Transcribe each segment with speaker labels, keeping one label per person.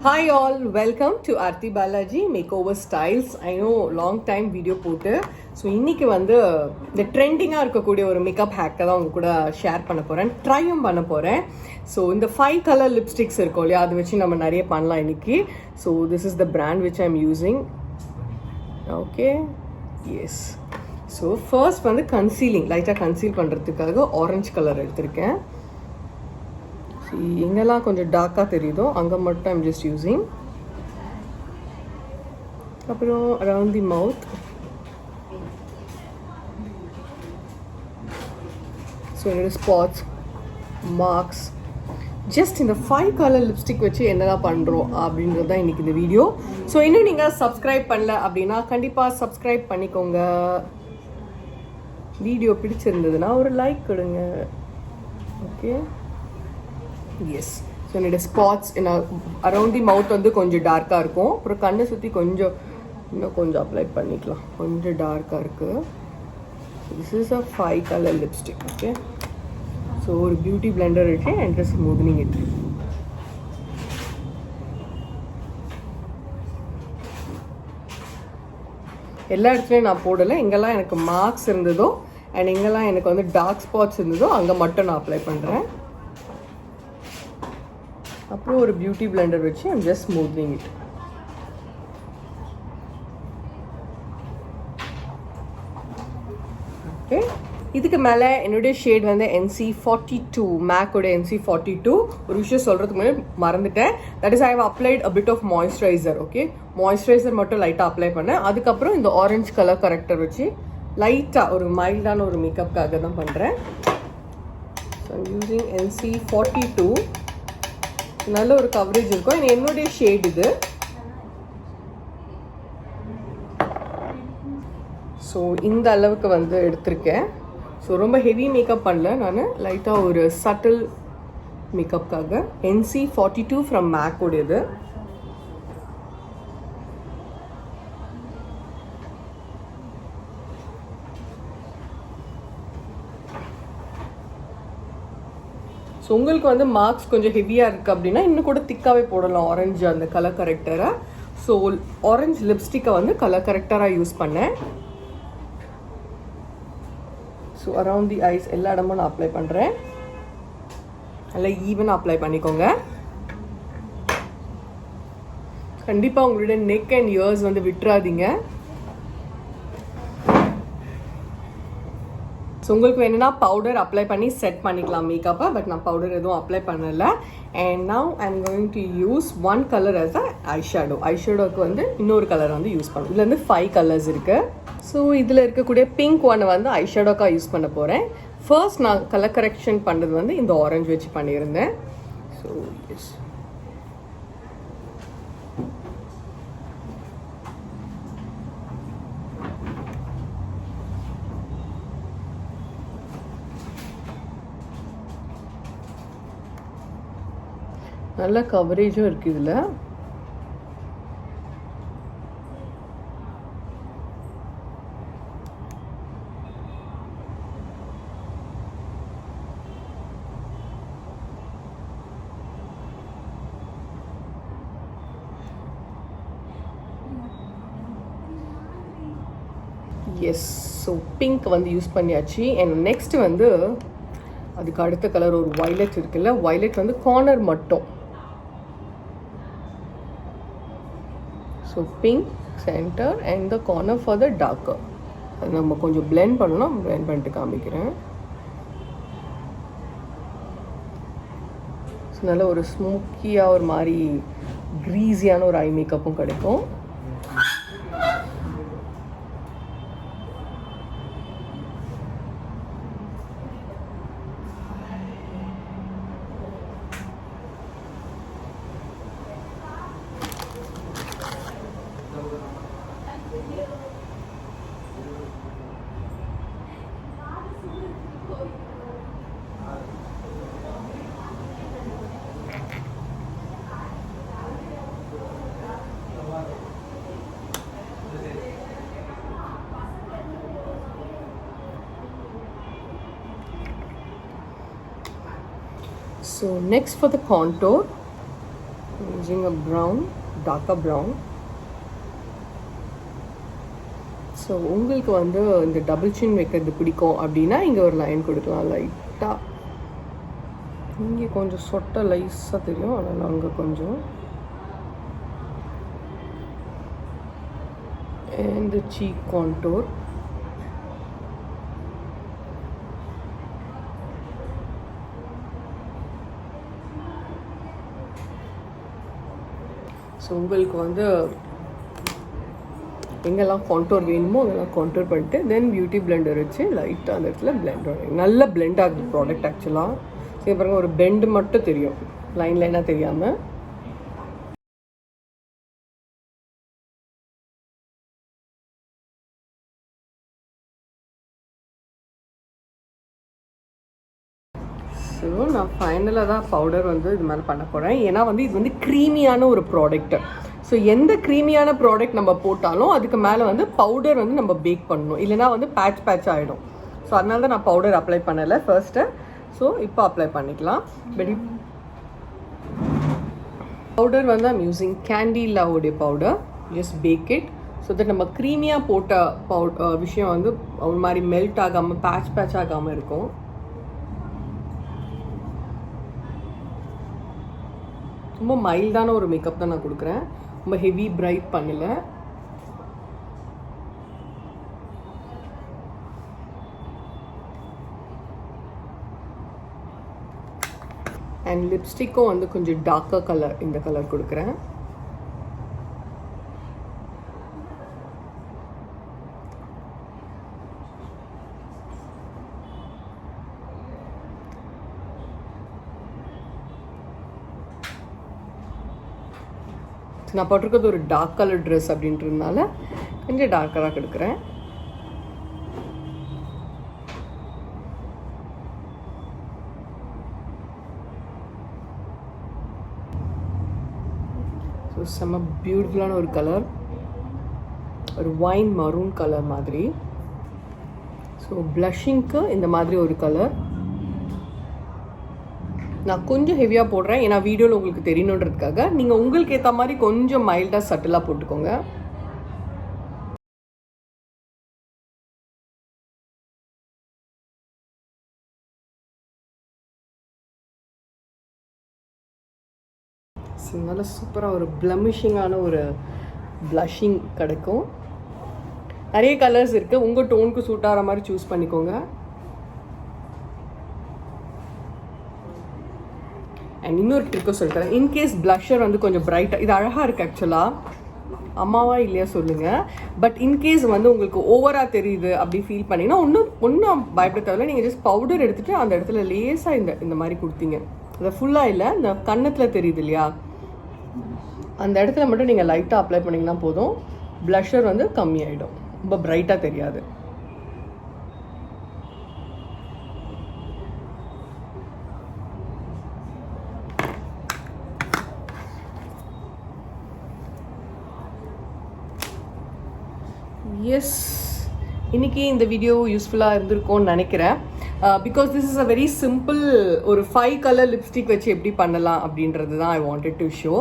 Speaker 1: Hi all, welcome to Arthi Balaji Makeover Styles. I know long time video போட்டு so இன்னைக்கு வந்து இந்த ட்ரெண்டிங்காக இருக்கக்கூடிய ஒரு மேக்கப் ஹேக்கை தான் உங்க கூட ஷேர் பண்ண போகிறேன், ட்ரையும் பண்ண போகிறேன். ஸோ இந்த 5 கலர் லிப்ஸ்டிக்ஸ் இருக்கும் இல்லையா, அதை வச்சு நம்ம நிறைய பண்ணலாம் இன்னைக்கு. So this is the brand which I am using. Okay, yes. So first வந்து கன்சீலிங், லைட்டாக கன்சீல் பண்ணுறதுக்காக ஆரஞ்சு கலர் எடுத்திருக்கேன். எங்கெல்லாம் கொஞ்சம் டார்க்காக தெரியுதோ அங்கே மட்டும் ஐம் ஜஸ்ட் யூஸிங். அப்புறம் அரவுண்ட் தி மவுத். ஸோ என்னோட ஸ்பாட்ஸ், மார்க்ஸ், ஜஸ்ட் இந்த 5 கலர் லிப்ஸ்டிக் வச்சு என்னதான் பண்ணுறோம் அப்படின்றது தான் இன்றைக்கி இந்த வீடியோ. ஸோ இன்னும் நீங்கள் சப்ஸ்கிரைப் பண்ணல அப்படின்னா கண்டிப்பாக சப்ஸ்கிரைப் பண்ணிக்கோங்க. வீடியோ பிடிச்சிருந்ததுன்னா ஒரு லைக் கொடுங்க. Okay, yes. ஸோ என்னோட ஸ்பாட்ஸ் அரவுண்ட் தி மவுத் வந்து கொஞ்சம் டார்க்காக இருக்கும். அப்புறம் கண்ணை சுற்றி கொஞ்சம் இன்னும் கொஞ்சம் அப்ளை பண்ணிக்கலாம், கொஞ்சம் டார்க்காக இருக்குது. This is a 5 colour lipstick. Okay, so ஒரு பியூட்டி பிளெண்டர் வச்சு அண்ட் ஜஸ்ட் ஸ்மூத்னிங் இட். எல்லா இடத்துலையும் நான் போடலை. எங்கெல்லாம் எனக்கு மார்க்ஸ் இருந்ததோ அண்ட் எங்கெல்லாம் எனக்கு வந்து டார்க் ஸ்பாட்ஸ் இருந்ததோ அங்கே மட்டும் நான் அப்ளை பண்ணுறேன். அப்புறம் ஒரு பியூட்டி பிளெண்டர் வச்சு I'm just smoothening it. Okay, இதுக்கு மேலே என்னுடைய ஷேட் வந்து NC42, மேக்கோட NC42. ஒரு விஷயம் சொல்கிறதுக்கு முன்னாடி மறந்துட்டேன். That is I have applied a bit of moisturiser. Okay, moisturiser மட்டும் லைட்டாக அப்ளை பண்ணேன். அதுக்கப்புறம் இந்த ஆரஞ்சு கலர் கரெக்டர் வச்சு லைட்டாக ஒரு மைல்டான ஒரு மேக்கப்புக்காக தான் பண்ணுறேன். So I'm using NC42. நல்ல ஒரு கவரேஜ் இருக்கும். என்னுடைய ஷேட் இது. ஸோ இந்த அளவுக்கு வந்து எடுத்திருக்கேன். ஸோ ரொம்ப ஹெவி மேக்கப் பண்ணல, நான் லைட்டாக ஒரு சட்டில் மேக்கப்புக்காக. NC42 ஃப்ரம் மேக்கோடையது. ஸோ உங்களுக்கு வந்து மார்க்ஸ் கொஞ்சம் ஹெவியாக இருக்குது அப்படின்னா இன்னும் கூட திக்காகவே போடலாம் ஆரஞ்சு அந்த கலர் கரெக்டரை. ஸோ ஆரஞ்சு லிப்ஸ்டிக்கை வந்து கலர் கரெக்டராக யூஸ் பண்ணேன். ஸோ அரவுண்ட் தி ஐஸ் எல்லா இடமும் நான் அப்ளை பண்ணுறேன். நல்லா ஈவனாக அப்ளை பண்ணிக்கோங்க. கண்டிப்பாக உங்களுடைய நெக் அண்ட் இயர்ஸ் வந்து விட்டுறாதீங்க. ஸோ உங்களுக்கு வேணும்னா பவுடர் அப்ளை பண்ணி செட் பண்ணிக்கலாம் மேக்கப்பை. பட் நான் பவுடர் எதுவும் அப்ளை பண்ணலை. And now I am going to use 1 colour as a eyeshadow. ஐஷேடோக்கு வந்து இன்னொரு கலர் வந்து யூஸ் பண்ணும். இதில் வந்து 5 கலர்ஸ் இருக்குது. ஸோ இதில் இருக்கக்கூடிய பிங்க் ஒன்று வந்து ஐஷேடோக்காக யூஸ் பண்ண போகிறேன். ஃபர்ஸ்ட் நான் கலர் கரெக்ஷன் பண்ணுறது வந்து இந்த ஆரஞ்சு வச்சு பண்ணியிருந்தேன். ஸோ எஸ், நல்ல கவரேஜும் இருக்குது இதில். எஸ், ஸோ பிங்க் வந்து யூஸ் பண்ணியாச்சு. அண்ட் நெக்ஸ்ட் வந்து அதுக்கு அடுத்த கலர் ஒரு வயலட் இருக்குல்ல, வயலட் வந்து கார்னர் மட்டும். So pink centre and the corner for the darker. அது நம்ம கொஞ்சம் பிளெண்ட் பண்ணணும். பிளெண்ட் பண்ணிட்டு காமிக்கிறேன். ஸோ நல்ல ஒரு ஸ்மோக்கியாக ஒரு மாதிரி க்ரீஸியான ஒரு ஐ மேக்கப்பும் கிடைக்கும். So next for the contour, using a brown, darker brown. So உங்களுக்கு வந்து இந்த டபுள் சின் வைக்கிறது பிடிக்கும் அப்படின்னா இங்கே ஒரு லைன் கொடுக்கலாம் லைட்டாக. இங்கே கொஞ்சம் சொட்டை லைஸாக தெரியும், அதனால் அங்கே கொஞ்சம். And the cheek contour. So உங்களுக்கு வந்து எங்கெல்லாம் கான்டோர் வேணுமோ அதெல்லாம் கான்டோர் பண்ணிட்டு தென் பியூட்டி பிளெண்டர் வச்சு லைட்டாக அந்த இடத்துல பிளெண்ட் ஆகும். நல்ல பிளெண்ட் ஆகுது ப்ராடக்ட் ஆக்சுவலாக. சரி பாருங்கள், ஒரு பெண்டு மட்டும் தெரியும், லைன் லைனாக தெரியாமல். ஸோ நான் ஃபைனலாக தான் பவுடர் வந்து இது மாதிரி பண்ண போகிறேன். ஏன்னா வந்து இது வந்து க்ரீமியான ஒரு ப்ராடக்ட்டு. ஸோ எந்த க்ரீமியான ப்ராடக்ட் நம்ம போட்டாலும் அதுக்கு மேலே வந்து பவுடர் வந்து நம்ம பேக் பண்ணணும், இல்லைனா வந்து பேட்ச் ஆகிடும். ஸோ அதனால தான் நான் பவுடர் அப்ளை பண்ணலை ஃபர்ஸ்ட்டு. ஸோ இப்போ அப்ளை பண்ணிக்கலாம். பட் பவுடர் வந்து ஐம் யூஸிங் கேண்டிலாவுடைய powder. Just pack it so that நம்ம க்ரீமியாக போட்ட விஷயம் வந்து ஒரு மாதிரி மெல்ட் ஆகாமல் பேட்ச் ஆகாமல் இருக்கும். ரொம்ப மைல்டான ஒரு மேக்கப் தான் நான் கொடுக்குறேன், ரொம்ப ஹெவி பிரைட் பண்ணல. அண்ட் லிப்ஸ்டிக்கும் வந்து கொஞ்சம் டார்க்கர் கலர், இந்த கலர் கொடுக்குறேன். நான் போட்டிருக்கிறது ஒரு டார்க் கலர் ட்ரெஸ் அப்படின்றதுனால கொஞ்சம் டார்க்கராக கொடுக்குறேன். ஸோ செம்ம பியூட்டிஃபுல்லான ஒரு கலர், ஒரு வைன் மரூன் கலர் மாதிரி. ஸோ ப்ளஷிங்க்கு இந்த மாதிரி ஒரு கலர் நான் கொஞ்சம் ஹெவியாக போடுறேன், ஏன்னா வீடியோவில் உங்களுக்கு தெரியணுன்றதுக்காக. நீங்கள் உங்களுக்கு ஏற்ற மாதிரி கொஞ்சம் மைல்டாக சட்டிலாக போட்டுக்கோங்க. நல்லா சூப்பராக ஒரு ப்ளமிஷிங்கான ஒரு ப்ளஷிங் கிடைக்கும். நிறைய கலர்ஸ் இருக்குது, உங்கள் டோனுக்கு சூட் ஆகிற மாதிரி சூஸ் பண்ணிக்கோங்க. அண்ட் இன்னொரு ட்ரிக்கும் சொல்லித்தரேன். இன்கேஸ் ப்ளஷர் வந்து கொஞ்சம் பிரைட்டாக, இது அழகாக இருக்குது ஆக்சுவலாக, அம்மாவா இல்லையா சொல்லுங்கள். பட் இன்கேஸ் வந்து உங்களுக்கு ஓவராக தெரியுது அப்படி ஃபீல் பண்ணிங்கன்னா ஒன்றும் பயப்பட தேவையில்லை. நீங்கள் ஜஸ்ட் பவுடர் எடுத்துகிட்டு அந்த இடத்துல லேஸாக இந்த மாதிரி கொடுத்தீங்க, அதை ஃபுல்லாக இல்லை, இந்த கன்னத்தில் தெரியுது இல்லையா, அந்த இடத்துல மட்டும் நீங்கள் லைட்டாக அப்ளை பண்ணிங்கன்னா போதும். ப்ளஷர் வந்து கம்மியாயிடும், ரொம்ப பிரைட்டாக தெரியாது. எஸ், இன்றைக்கி இந்த வீடியோ யூஸ்ஃபுல்லாக இருந்திருக்கும்னு நினைக்கிறேன். Because this is a very simple, ஒரு 5 கலர் லிப்ஸ்டிக் வச்சு எப்படி பண்ணலாம் அப்படின்றது தான் ஐ வாண்டட் டு ஷோ.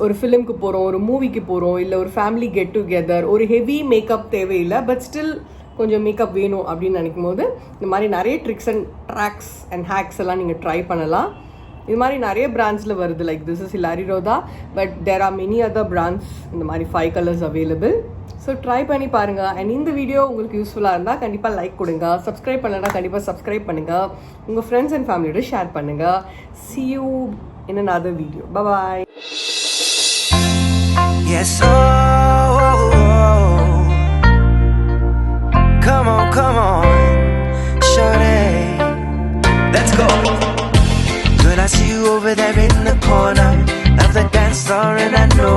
Speaker 1: ஒரு ஃபிலிம்க்கு போகிறோம், ஒரு மூவிக்கு போகிறோம், இல்லை ஒரு ஃபேமிலி கெட் டுகெதர், ஒரு ஹெவி மேக்கப் தேவையில்லை, பட் ஸ்டில் கொஞ்சம் மேக்கப் வேணும் அப்படின்னு நினைக்கும் போது இந்த மாதிரி நிறைய tricks and tracks and hacks எல்லாம் நீங்கள் ட்ரை பண்ணலாம். இது மாதிரி நிறைய பிராண்ட்ஸில் வருது, like this is Hilary Rhoda, but there are many other brands இந்த மாதிரி 5 கலர்ஸ் அவைலபிள். ஸோ ட்ரை பண்ணி பாருங்கள். அண்ட் இந்த வீடியோ உங்களுக்கு யூஸ்ஃபுல்லாக இருந்தால் கண்டிப்பாக லைக் கொடுங்க, சப்ஸ்கிரைப் பண்ணலன்னா கண்டிப்பாக சப்ஸ்கிரைப் பண்ணுங்கள், உங்கள் ஃப்ரெண்ட்ஸ் அண்ட் ஃபேமிலியோட ஷேர் பண்ணுங்கள். See you in another video. Bye-bye.
Speaker 2: Yes, oh, come on, shorty, let's go. Girl, I see you over there in the corner of the dance floor, and I know